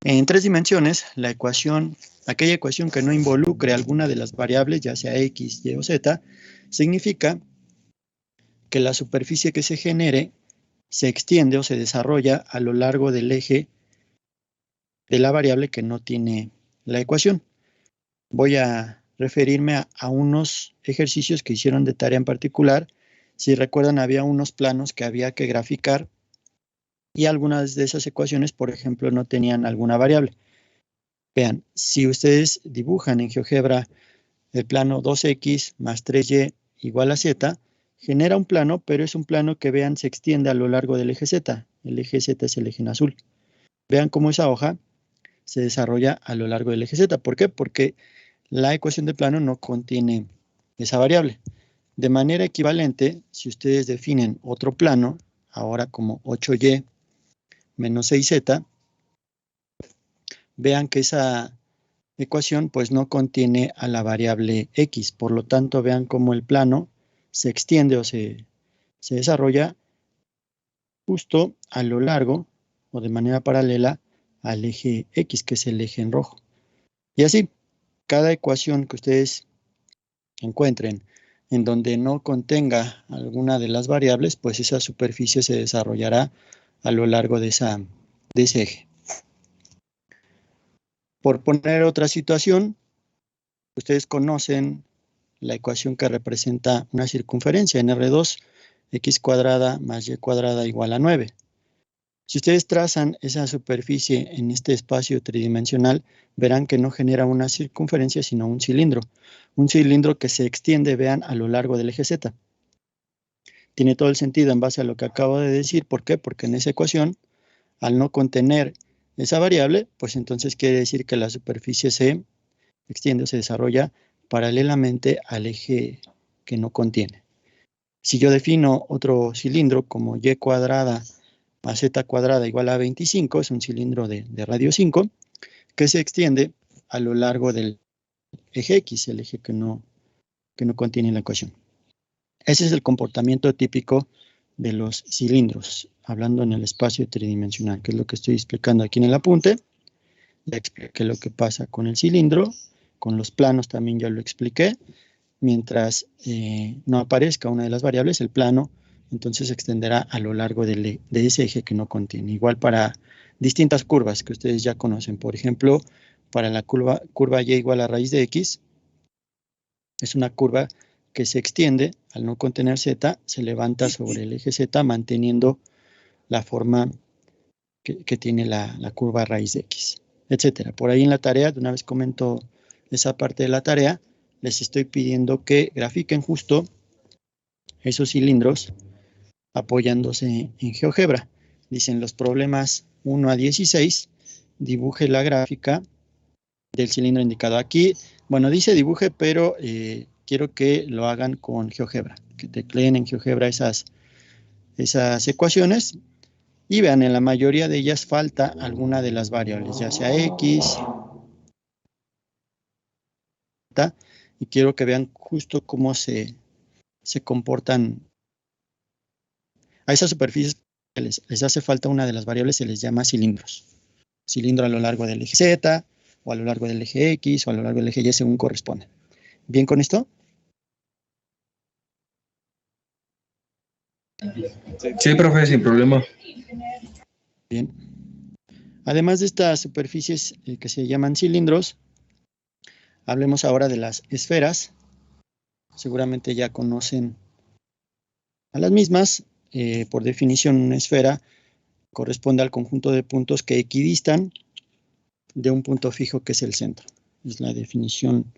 En tres dimensiones, aquella ecuación que no involucre alguna de las variables, ya sea x, y o z, significa que la superficie que se genere se extiende o se desarrolla a lo largo del eje de la variable que no tiene la ecuación. Voy a referirme a unos ejercicios que hicieron de tarea en particular. Si recuerdan, había unos planos que había que graficar y algunas de esas ecuaciones, por ejemplo, no tenían alguna variable. Vean, si ustedes dibujan en GeoGebra el plano 2x más 3y igual a z, genera un plano, pero es un plano que, vean, se extiende a lo largo del eje z. El eje z es el eje en azul. Vean cómo esa hoja se desarrolla a lo largo del eje z. ¿Por qué? Porque la ecuación de plano no contiene esa variable. De manera equivalente, si ustedes definen otro plano, ahora como 8y menos 6z, vean que esa ecuación pues no contiene a la variable x. Por lo tanto, vean cómo el plano se extiende o se desarrolla justo a lo largo o de manera paralela al eje x, que es el eje en rojo. Y así, cada ecuación que ustedes encuentren en donde no contenga alguna de las variables, pues esa superficie se desarrollará a lo largo de ese eje. Por poner otra situación, ustedes conocen la ecuación que representa una circunferencia en R2, x cuadrada más y cuadrada igual a 9. Si ustedes trazan esa superficie en este espacio tridimensional, verán que no genera una circunferencia, sino un cilindro. Un cilindro que se extiende, vean, a lo largo del eje Z. Tiene todo el sentido en base a lo que acabo de decir. ¿Por qué? Porque en esa ecuación, al no contener esa variable, pues entonces quiere decir que la superficie se extiende o se desarrolla paralelamente al eje que no contiene. Si yo defino otro cilindro como y cuadrada más z cuadrada igual a 25, es un cilindro de radio 5, que se extiende a lo largo del eje X, el eje que no contiene la ecuación. Ese es el comportamiento típico de los cilindros, hablando en el espacio tridimensional, que es lo que estoy explicando aquí en el apunte. Ya expliqué lo que pasa con el cilindro, con los planos también ya lo expliqué. Mientras no aparezca una de las variables, el plano entonces se extenderá a lo largo de ese eje que no contiene. Igual para distintas curvas que ustedes ya conocen. Por ejemplo, para la curva y igual a raíz de x, es una curva que se extiende al no contener z, se levanta sobre el eje z manteniendo la forma que tiene la curva a raíz de x, etcétera. Por ahí en la tarea, de una vez comento esa parte de la tarea, les estoy pidiendo que grafiquen justo esos cilindros apoyándose en GeoGebra. Dicen los problemas 1 a 16, dibuje la gráfica del cilindro indicado aquí. Bueno, dice dibuje, pero quiero que lo hagan con GeoGebra, que tecleen en GeoGebra esas ecuaciones y vean, en la mayoría de ellas falta alguna de las variables, ya sea x, y quiero que vean justo cómo se comportan a esas superficies que les hace falta una de las variables, se les llama cilindros. Cilindro a lo largo del eje Z, o a lo largo del eje X, o a lo largo del eje Y, según corresponde. ¿Bien con esto? Sí, profe, sin problema. Bien. Además de estas superficies que se llaman cilindros, hablemos ahora de las esferas. Seguramente ya conocen a las mismas. Por definición, una esfera corresponde al conjunto de puntos que equidistan de un punto fijo que es el centro. Es la definición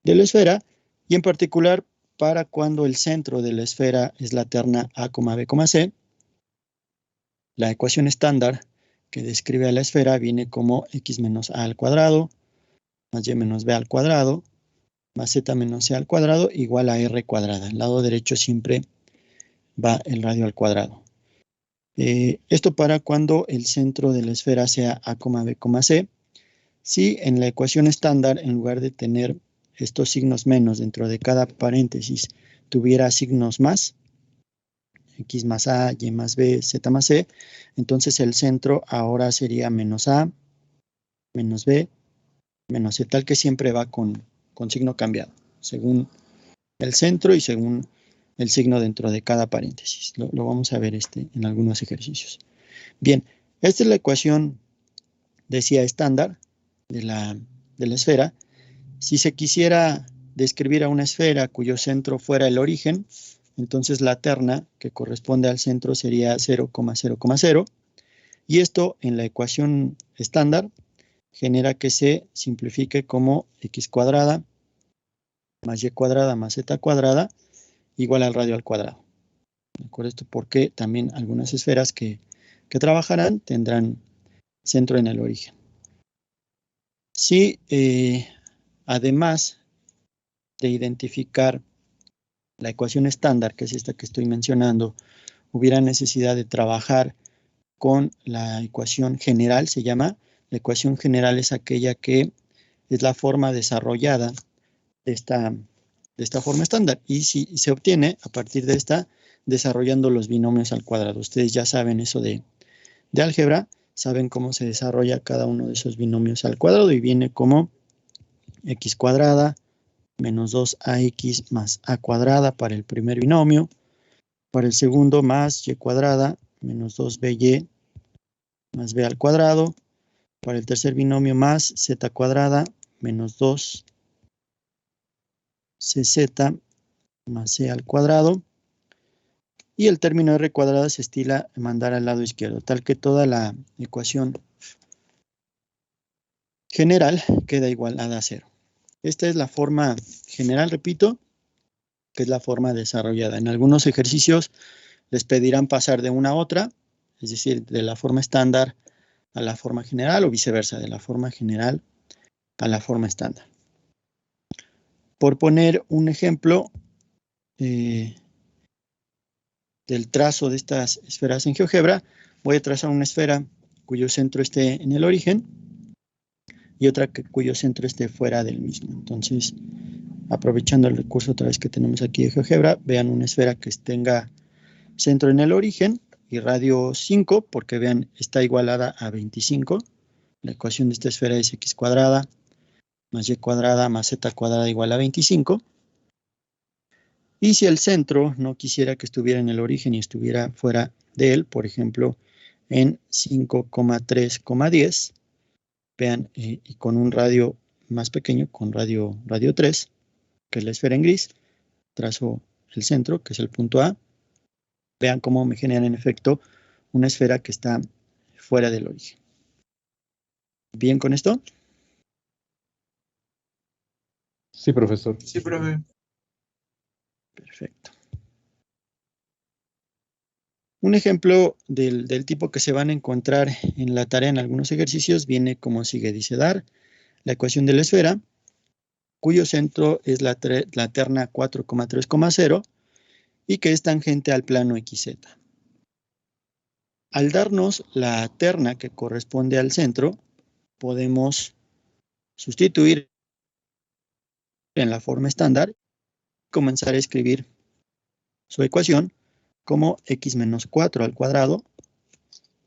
de la esfera, y en particular para cuando el centro de la esfera es la terna a, b, c, la ecuación estándar que describe a la esfera viene como x menos a al cuadrado más y menos b al cuadrado más z menos c al cuadrado igual a r cuadrada. Al lado derecho siempre va el radio al cuadrado. Esto para cuando el centro de la esfera sea a, b, c. Si en la ecuación estándar, en lugar de tener estos signos menos dentro de cada paréntesis, tuviera signos más, x más a, y más b, z más c, entonces el centro ahora sería menos a, menos b menos c, tal que siempre va con signo cambiado, según el centro y según el signo dentro de cada paréntesis. Lo vamos a ver en algunos ejercicios. Bien, esta es la ecuación, decía, estándar de la esfera. Si se quisiera describir a una esfera cuyo centro fuera el origen, entonces la terna que corresponde al centro sería 0,0,0. Y esto en la ecuación estándar genera que se simplifique como x cuadrada más y cuadrada más z cuadrada igual al radio al cuadrado. ¿De acuerdo? Esto porque también algunas esferas que trabajarán tendrán centro en el origen. Si además de identificar la ecuación estándar, que es esta que estoy mencionando, hubiera necesidad de trabajar con la ecuación general, se llama. La ecuación general es aquella que es la forma desarrollada de esta forma estándar. Y si se obtiene a partir de esta, desarrollando los binomios al cuadrado. Ustedes ya saben eso de álgebra, saben cómo se desarrolla cada uno de esos binomios al cuadrado y viene como x cuadrada menos 2ax más a cuadrada para el primer binomio, para el segundo más y cuadrada menos 2by más b al cuadrado, para el tercer binomio más z cuadrada menos 2cz más c al cuadrado, y el término r cuadrada se estila mandar al lado izquierdo, tal que toda la ecuación general queda igualada a 0. Esta es la forma general, repito, que es la forma desarrollada. En algunos ejercicios les pedirán pasar de una a otra, es decir, de la forma estándar a la forma general o viceversa, de la forma general a la forma estándar. Por poner un ejemplo del trazo de estas esferas en GeoGebra, voy a trazar una esfera cuyo centro esté en el origen y otra cuyo centro esté fuera del mismo. Entonces, aprovechando el recurso otra vez que tenemos aquí de GeoGebra, vean una esfera que tenga centro en el origen y radio 5, porque vean, está igualada a 25. La ecuación de esta esfera es x cuadrada más y cuadrada más z cuadrada igual a 25. Y si el centro no quisiera que estuviera en el origen y estuviera fuera de él, por ejemplo, en 5,3,10, vean, y con un radio más pequeño, con radio 3, que es la esfera en gris, trazo el centro, que es el punto A. Vean cómo me generan en efecto una esfera que está fuera del origen. ¿Bien con esto? Sí, profesor. Sí, profe. Perfecto. Un ejemplo del tipo que se van a encontrar en la tarea en algunos ejercicios viene como sigue. Dice, dar la ecuación de la esfera, cuyo centro es la terna 4,3,0 y que es tangente al plano XZ. Al darnos la terna que corresponde al centro, podemos sustituir en la forma estándar y comenzar a escribir su ecuación como x menos 4 al cuadrado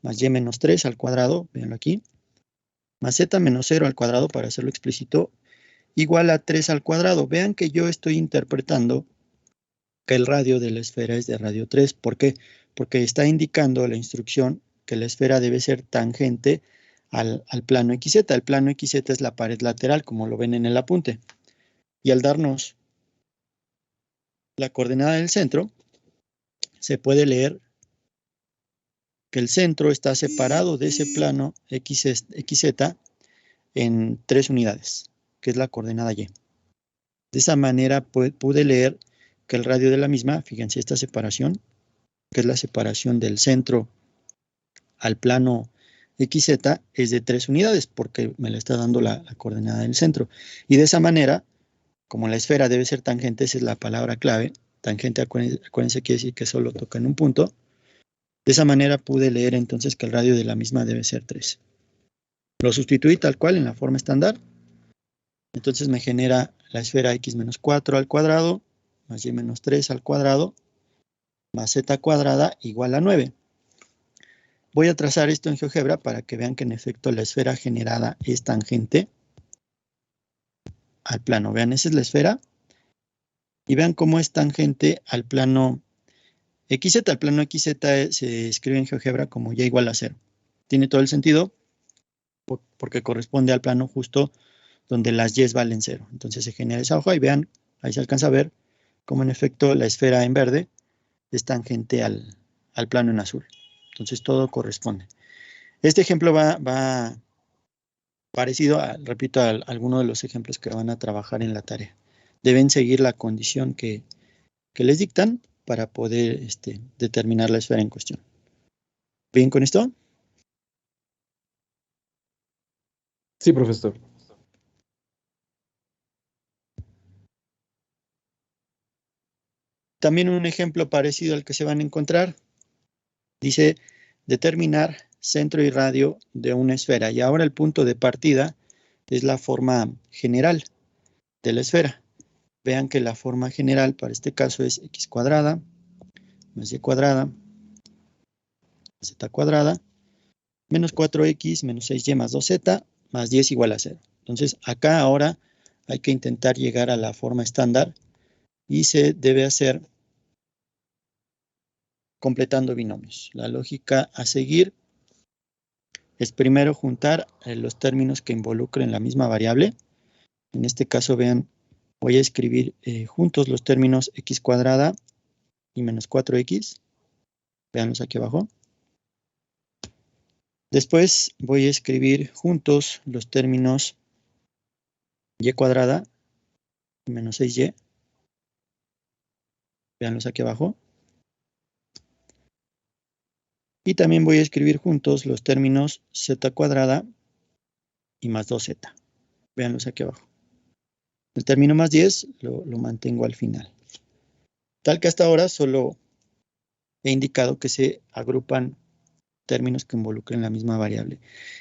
más y menos 3 al cuadrado, véanlo aquí, más z menos 0 al cuadrado, para hacerlo explícito, igual a 3 al cuadrado. Vean que yo estoy interpretando que el radio de la esfera es de radio 3. ¿Por qué? Porque está indicando la instrucción que la esfera debe ser tangente al plano XZ. El plano XZ es la pared lateral, como lo ven en el apunte. Y al darnos la coordenada del centro, se puede leer que el centro está separado de ese plano XZ en 3 unidades, que es la coordenada Y. De esa manera pude leer que el radio de la misma, fíjense esta separación, que es la separación del centro al plano XZ, es de 3 unidades, porque me la está dando la coordenada del centro. Y de esa manera, como la esfera debe ser tangente, esa es la palabra clave, tangente, acuérdense, quiere decir que solo toca en un punto. De esa manera pude leer entonces que el radio de la misma debe ser 3. Lo sustituí tal cual en la forma estándar. Entonces me genera la esfera x menos 4 al cuadrado más y menos 3 al cuadrado más z cuadrada igual a 9. voy a trazar esto en GeoGebra para que vean que en efecto la esfera generada es tangente al plano. Vean, esa es la esfera. Y vean cómo es tangente al plano XZ. El plano XZ se escribe en GeoGebra como y igual a 0. Tiene todo el sentido porque corresponde al plano justo donde las y valen 0. Entonces se genera esa hoja y vean, ahí se alcanza a ver cómo en efecto la esfera en verde es tangente al plano en azul. Entonces todo corresponde. Este ejemplo va parecido, repito, a alguno de los ejemplos que van a trabajar en la tarea. Deben seguir la condición que les dictan para poder determinar la esfera en cuestión. ¿Bien con esto? Sí, profesor. También un ejemplo parecido al que se van a encontrar. Dice, determinar centro y radio de una esfera. Y ahora el punto de partida es la forma general de la esfera. Vean que la forma general para este caso es x cuadrada más y cuadrada, z cuadrada, menos 4x menos 6y más 2z más 10 igual a 0. Entonces acá ahora hay que intentar llegar a la forma estándar y se debe hacer completando binomios. La lógica a seguir es primero juntar los términos que involucren la misma variable. En este caso, vean, voy a escribir juntos los términos x cuadrada y menos 4x. Veanlos aquí abajo. Después voy a escribir juntos los términos y cuadrada y menos 6y. Veanlos aquí abajo. Y también voy a escribir juntos los términos z cuadrada y más 2z. Veanlos aquí abajo. El término más 10 lo mantengo al final. Tal que hasta ahora solo he indicado que se agrupan términos que involucren la misma variable.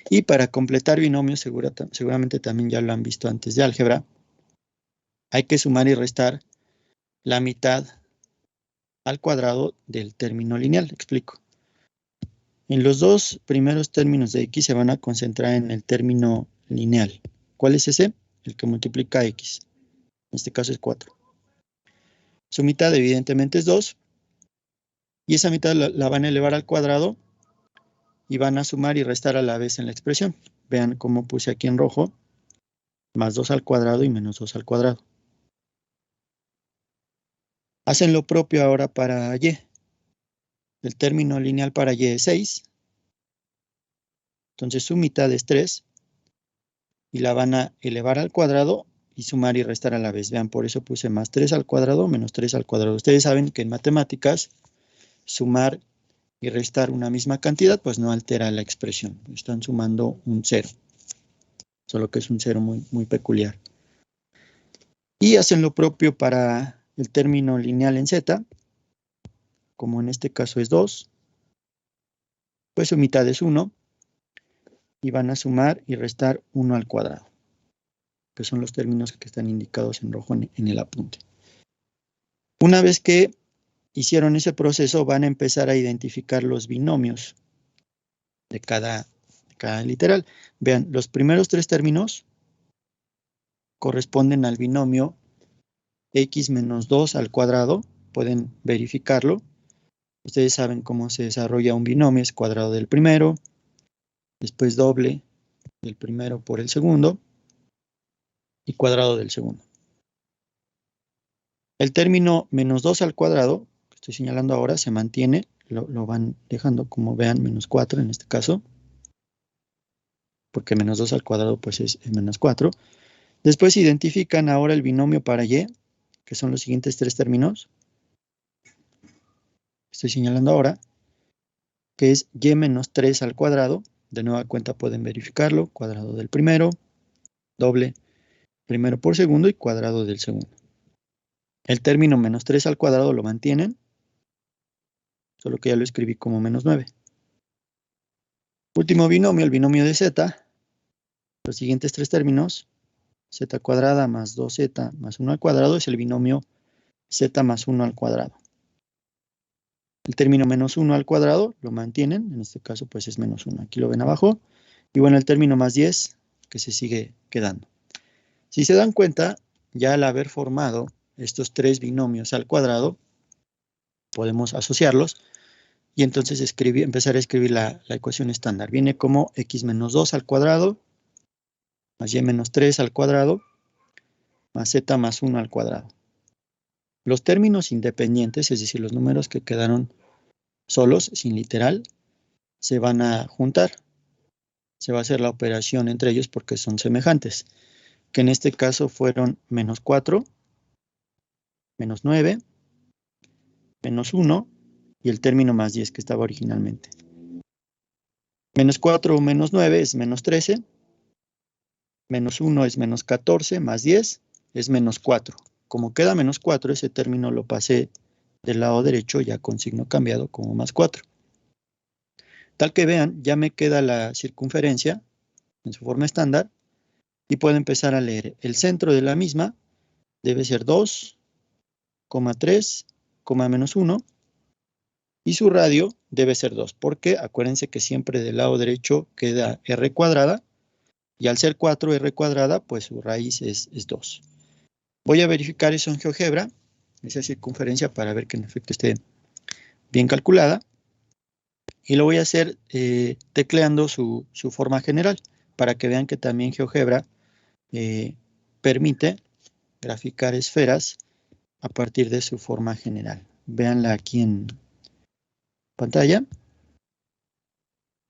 Y para completar binomios, seguramente también ya lo han visto antes de álgebra, hay que sumar y restar la mitad al cuadrado del término lineal. Explico. En los dos primeros términos de x se van a concentrar en el término lineal. ¿Cuál es ese? El que multiplica x. En este caso es 4. Su mitad evidentemente es 2. Y esa mitad la van a elevar al cuadrado y van a sumar y restar a la vez en la expresión. Vean cómo puse aquí en rojo, más 2 al cuadrado y menos 2 al cuadrado. Hacen lo propio ahora para y. El término lineal para y es 6. Entonces su mitad es 3. Y la van a elevar al cuadrado y sumar y restar a la vez. Vean, por eso puse más 3 al cuadrado menos 3 al cuadrado. Ustedes saben que en matemáticas sumar y restar una misma cantidad pues no altera la expresión. Están sumando un 0. Solo que es un 0 muy, muy peculiar. Y hacen lo propio para el término lineal en z, como en este caso es 2, pues su mitad es 1, y van a sumar y restar 1 al cuadrado, que son los términos que están indicados en rojo en el apunte. Una vez que hicieron ese proceso, van a empezar a identificar los binomios de cada literal. Vean, los primeros 3 términos corresponden al binomio x menos 2 al cuadrado, pueden verificarlo. Ustedes saben cómo se desarrolla un binomio, es cuadrado del primero, después doble del primero por el segundo y cuadrado del segundo. El término menos 2 al cuadrado, que estoy señalando ahora, se mantiene, lo van dejando como vean, menos 4 en este caso, porque menos 2 al cuadrado pues es menos 4. Después identifican ahora el binomio para y, que son los siguientes 3 términos. Estoy señalando ahora, que es y menos 3 al cuadrado. De nueva cuenta pueden verificarlo, cuadrado del primero, doble primero por segundo y cuadrado del segundo. El término menos 3 al cuadrado lo mantienen, solo que ya lo escribí como menos 9. Último binomio, el binomio de z. Los siguientes 3 términos, z cuadrada más 2z más 1 al cuadrado, es el binomio z más 1 al cuadrado. El término menos 1 al cuadrado lo mantienen, en este caso pues es menos 1, aquí lo ven abajo. Y bueno, el término más 10 que se sigue quedando. Si se dan cuenta, ya al haber formado estos tres binomios al cuadrado, podemos asociarlos y entonces empezar a escribir la ecuación estándar. Viene como x menos 2 al cuadrado, más y menos 3 al cuadrado, más z más 1 al cuadrado. Los términos independientes, es decir, los números que quedaron solos, sin literal, se van a juntar. Se va a hacer la operación entre ellos porque son semejantes, que en este caso fueron menos 4, menos 9, menos 1 y el término más 10 que estaba originalmente. Menos 4 o menos 9 es menos 13, menos 1 es menos 14, más 10 es menos 4. Como queda menos 4, ese término lo pasé del lado derecho ya con signo cambiado como más 4. Tal que vean, ya me queda la circunferencia en su forma estándar y puedo empezar a leer. El centro de la misma debe ser 2, 3, menos 1 y su radio debe ser 2, porque acuérdense que siempre del lado derecho queda r cuadrada y al ser 4 r cuadrada, pues su raíz es 2. Voy a verificar eso en GeoGebra, esa circunferencia para ver que en efecto esté bien calculada. Y lo voy a hacer tecleando su forma general, para que vean que también GeoGebra permite graficar esferas a partir de su forma general. Véanla aquí en pantalla.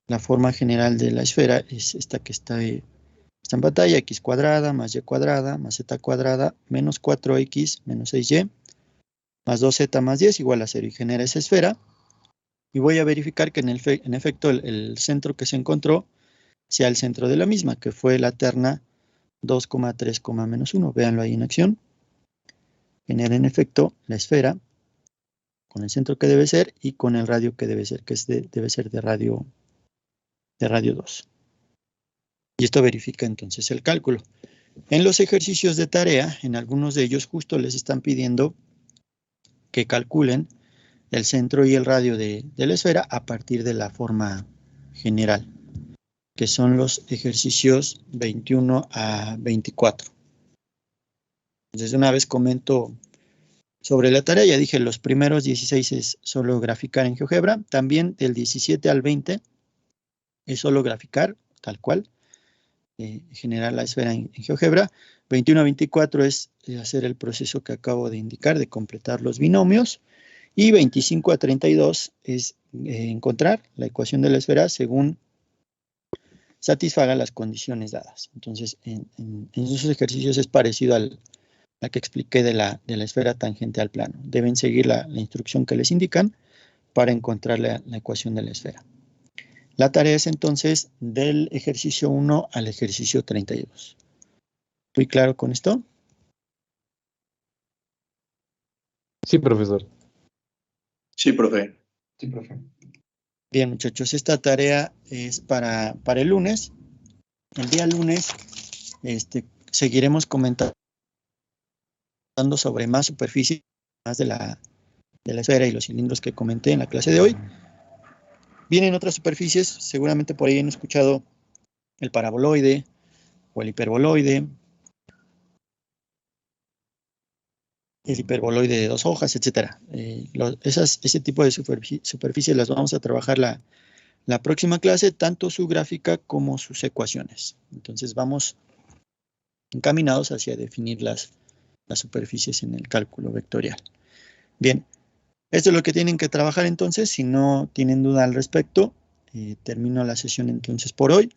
La forma general de la esfera es esta que está en pantalla, x cuadrada más y cuadrada más z cuadrada menos 4x menos 6y más 2z más 10 igual a 0 y genera esa esfera. Y voy a verificar que en efecto el centro que se encontró sea el centro de la misma, que fue la terna 2, 3, menos 1. Véanlo ahí en acción. Genera en efecto la esfera con el centro que debe ser y con el radio que debe ser, que debe ser de radio 2. Y esto verifica entonces el cálculo. En los ejercicios de tarea, en algunos de ellos justo les están pidiendo que calculen el centro y el radio de la esfera a partir de la forma general, que son los ejercicios 21 a 24. Entonces, una vez comento sobre la tarea, ya dije, los primeros 16 es solo graficar en GeoGebra, también del 17 al 20 es solo graficar, tal cual, generar la esfera en GeoGebra. 21 a 24 es hacer el proceso que acabo de indicar, de completar los binomios. Y 25 a 32 es encontrar la ecuación de la esfera según satisfaga las condiciones dadas. Entonces, en esos ejercicios es parecido a la que expliqué de la esfera tangente al plano. Deben seguir la instrucción que les indican para encontrar la ecuación de la esfera. La tarea es entonces del ejercicio 1 al ejercicio 32. ¿Estoy claro con esto? Sí, profesor. Sí, profe. Sí, profe. Bien, muchachos, esta tarea es para el lunes. El día lunes seguiremos comentando sobre más superficie, más de la esfera y los cilindros que comenté en la clase de hoy. Vienen otras superficies, seguramente por ahí han escuchado el paraboloide o el hiperboloide de 2 hojas, etc. Ese tipo de superficies las vamos a trabajar la próxima clase, tanto su gráfica como sus ecuaciones. Entonces vamos encaminados hacia definir las superficies en el cálculo vectorial. Bien, esto es lo que tienen que trabajar entonces. Si no tienen duda al respecto, termino la sesión entonces por hoy.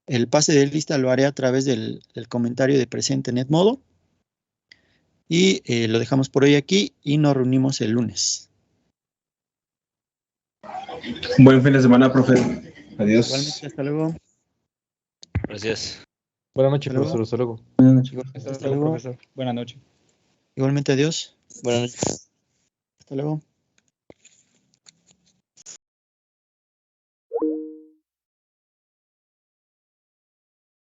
El pase de lista lo haré a través del comentario de presente en Edmodo. Y lo dejamos por hoy aquí y nos reunimos el lunes. Buen fin de semana, profe. Adiós. Igualmente, hasta luego. Gracias. Buenas noches, Hasta luego. profesor. Hasta luego. Buenas noches. Hasta luego. Profesor. Buenas noches. Igualmente, adiós. Buenas noches. Hasta luego.